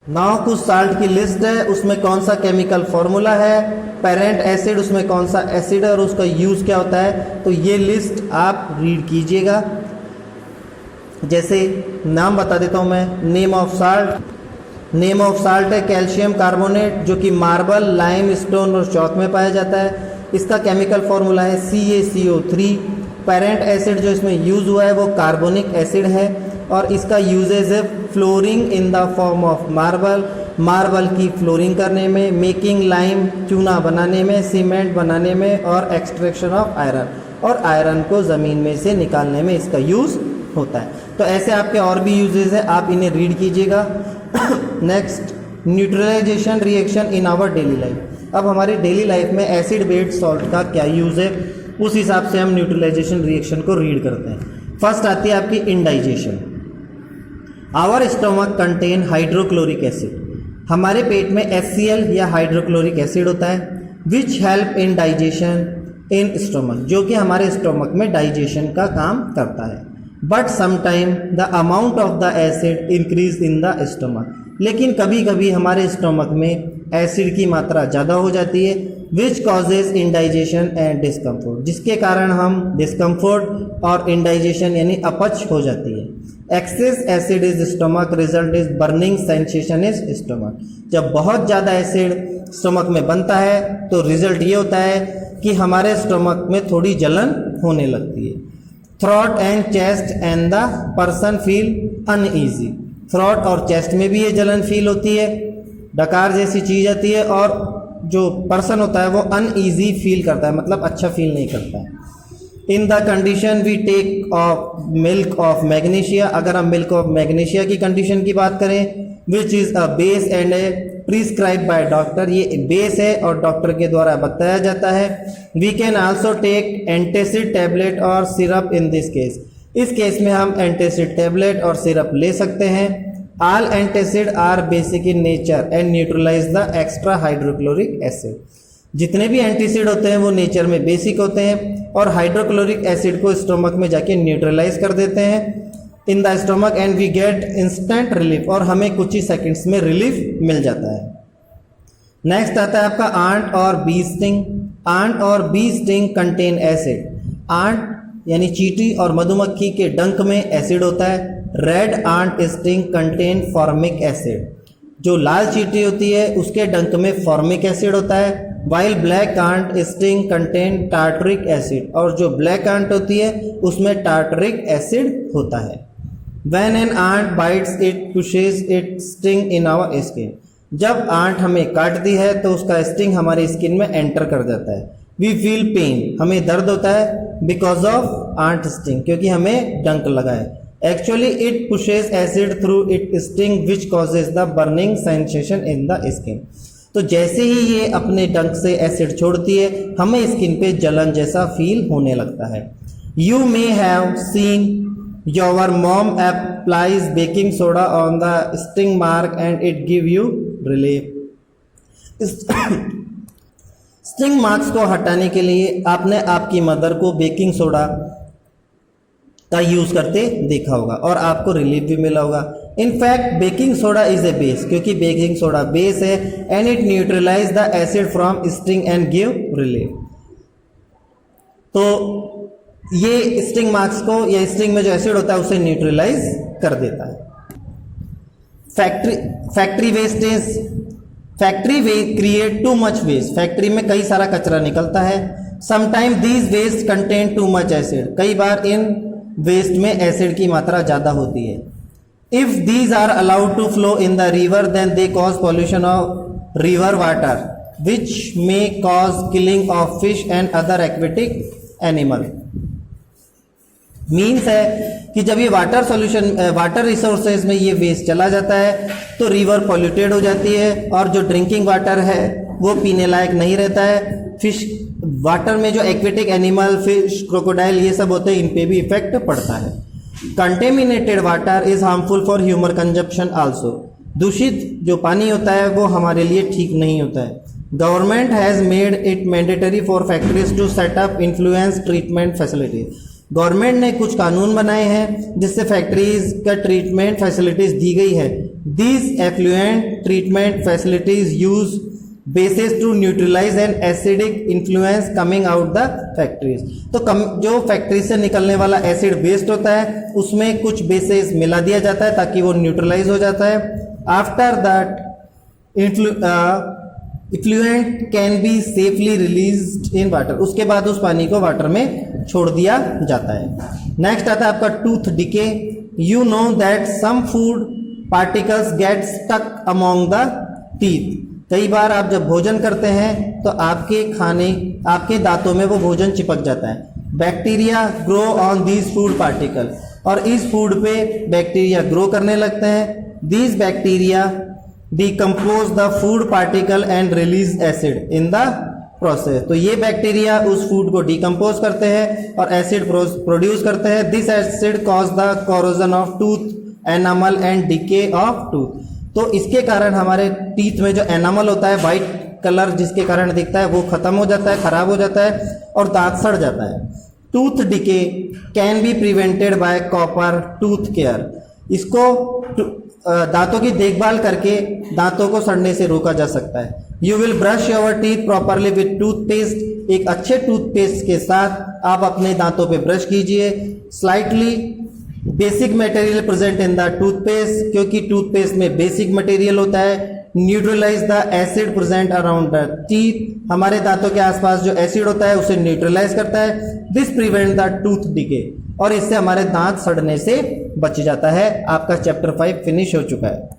Now कुछ salt की list है, उसमें कौन सा केमिकल फॉर्मूला है, पेरेंट एसिड उसमें कौन सा एसिड है और उसका यूज़ क्या होता है, तो ये लिस्ट आप रीड कीजिएगा। जैसे नाम बता देता हूँ मैं। नेम ऑफ साल्ट है कैल्शियम कार्बोनेट, जो कि मार्बल, लाइम स्टोन और चौक में पाया जाता है। इसका केमिकल फॉर्मूला है CaCO3। पेरेंट एसिड जो इसमें यूज़ हुआ है वो कार्बोनिक एसिड है और इसका यूजेज है flooring in the form of marble की फ्लोरिंग करने में, मेकिंग लाइम चूना बनाने में, सीमेंट बनाने में और एक्सट्रैक्शन ऑफ आयरन, और आयरन को ज़मीन में से निकालने में इसका यूज़ होता है। तो ऐसे आपके और भी यूजेज है, आप इन्हें रीड कीजिएगा। Next, neutralisation reaction in our daily life. अब हमारी डेली लाइफ में एसिड बेस्ड सॉल्ट का क्या यूज़ है, उस हिसाब से हम न्यूट्रलाइजेशन रिएक्शन को रीड करते हैं। फर्स्ट आती है आपकी indigestion. Our stomach contain hydrochloric acid. हमारे पेट में HCl या हाइड्रोक्लोरिक एसिड होता है, which help in digestion in stomach, जो कि हमारे स्टमक में डाइजेशन का काम करता है। But sometime the amount of the acid increase in the stomach, लेकिन कभी कभी हमारे स्टमक में एसिड की मात्रा ज़्यादा हो जाती है, विच कॉजेज इंडाइजेशन एंड डिस्कम्फोर्ट, जिसके कारण हम डिस्कम्फोर्ट और इंडाइजेशन यानी अपच हो जाती है। Excess acid is stomach, result is burning sensation is stomach. जब बहुत ज़्यादा एसिड स्टमक में बनता है तो रिजल्ट ये होता है कि हमारे स्टमक में थोड़ी जलन होने लगती है। Throat and chest and the person feel uneasy. Throat और चेस्ट में भी ये जलन फील होती है, डकार जैसी चीज़ आती है, और जो पर्सन होता है वो अनईजी फील करता है, मतलब अच्छा फील नहीं करता है। In the condition we take of milk of magnesia. अगर हम मिल्क ऑफ मैग्नीशिया की कंडीशन की बात करें, which is a base and a prescribe by doctor, ये बेस है और डॉक्टर के द्वारा बताया जाता है। We can also take antacid tablet और सिरप इन दिस केस। इस केस में हम एंटासिड टैबलेट और सिरप ले सकते हैं। All antacid are basic in nature and neutralize the extra hydrochloric acid. जितने भी एंटीसिड होते हैं वो नेचर में बेसिक होते हैं और हाइड्रोक्लोरिक एसिड को स्टोमक में जाके न्यूट्रलाइज कर देते हैं in the stomach and we get instant relief, और हमें कुछ ही सेकंड्स में रिलीफ मिल जाता है। नेक्स्ट आता है आपका आंट और बी स्टिंग। आंट और bee sting contain acid. Ant यानी चींटी और मधुमक्खी के डंक में एसिड होता है। Red ant sting contain formic acid. जो लाल चींटी होती है उसके डंक में फॉर्मिक एसिड होता है, while black ant sting contain tartaric acid, और जो ब्लैक आंट होती है उसमें टार्टरिक एसिड होता है। When an ant bites it pushes its sting in our skin। जब आंट हमें काटती है तो उसका स्टिंग हमारी स्किन में एंटर कर जाता है। We feel pain, हमें दर्द होता है because of ant sting, क्योंकि हमें डंक लगा है। Actually it pushes acid through its sting which causes the burning sensation in the skin। तो जैसे ही ये अपने डंक से एसिड छोड़ती है हमें स्किन पे जलन जैसा फील होने लगता है। You may have seen your mom applies baking soda on the sting mark and it give you relief। Sting marks को हटाने के लिए आपने आपकी मदर को बेकिंग सोडा का यूज करते देखा होगा और आपको रिलीफ भी मिला होगा। In fact baking soda is a base, क्योंकि बेकिंग सोडा बेस है and it neutralize the acid from sting and give relief. तो ये स्टिंग मार्क्स को या स्टिंग में जो एसिड होता है उसे न्यूट्रलाइज कर देता है। Factory wastage. Factory create too much waste. Factory में कई सारा कचरा निकलता है। Sometime these waste contain too much acid. कई बार इन वेस्ट में एसिड की मात्रा ज़्यादा होती है। If these are allowed to flow in the river then they cause pollution of river water which may cause killing of fish and other aquatic animal. Means है कि जब ये वाटर रिसोर्सेज में ये वेस्ट चला जाता है तो रिवर पॉल्यूटेड हो जाती है और जो ड्रिंकिंग वाटर है वो पीने लायक नहीं रहता है। फिश वाटर में जो एक्वेटिक एनिमल, फिश, क्रोकोडाइल ये सब होते हैं, इन पे भी इफेक्ट पड़ता है। Contaminated water is harmful for human consumption also. दूषित जो पानी होता है वो हमारे लिए ठीक नहीं होता है। Government has made it mandatory for factories to set up influence treatment facility. Government ने कुछ कानून बनाए हैं जिससे फैक्ट्रीज का ट्रीटमेंट फैसिलिटीज दी गई है। These effluent treatment facilities use bases to neutralize an acidic influence coming out the factories. तो जो फैक्ट्री से निकलने वाला एसिड वेस्ट होता है उसमें कुछ बेसेस मिला दिया जाता है ताकि वो न्यूट्रलाइज हो जाता है. After that effluent can be safely released in water. उसके बाद उस पानी को वाटर में छोड़ दिया जाता है. नेक्स्ट आता है आपका tooth decay. You know that some food particles get stuck among the teeth. कई बार आप जब भोजन करते हैं तो आपके दांतों में वो भोजन चिपक जाता है. Bacteria grow on these food particle. और इस फूड पे बैक्टीरिया ग्रो करने लगते हैं. These bacteria decompose the food particle and release acid in the process. तो ये बैक्टीरिया उस फूड को डिकम्पोज करते हैं और एसिड प्रोड्यूस करते हैं. This acid cause the corrosion of tooth enamel and decay of tooth. तो इसके कारण हमारे टीथ में जो एनामल होता है वाइट कलर जिसके कारण दिखता है वो खत्म हो जाता है, खराब हो जाता है और दांत सड़ जाता है. Tooth decay can be prevented by copper tooth care. इसको दांतों की देखभाल करके दांतों को सड़ने से रोका जा सकता है. You will brush your teeth properly with toothpaste. एक अच्छे टूथपेस्ट के साथ आप अपने दांतों पे ब्रश कीजिए. Slightly basic material present in the toothpaste, क्योंकि टूथपेस्ट में बेसिक मटेरियल होता है. Neutralize the acid present around the teeth. हमारे दांतों के आसपास जो एसिड होता है उसे न्यूट्रलाइज करता है. This prevent the tooth decay. और इससे हमारे दांत सड़ने से बच जाता है. आपका चैप्टर 5 फिनिश हो चुका है.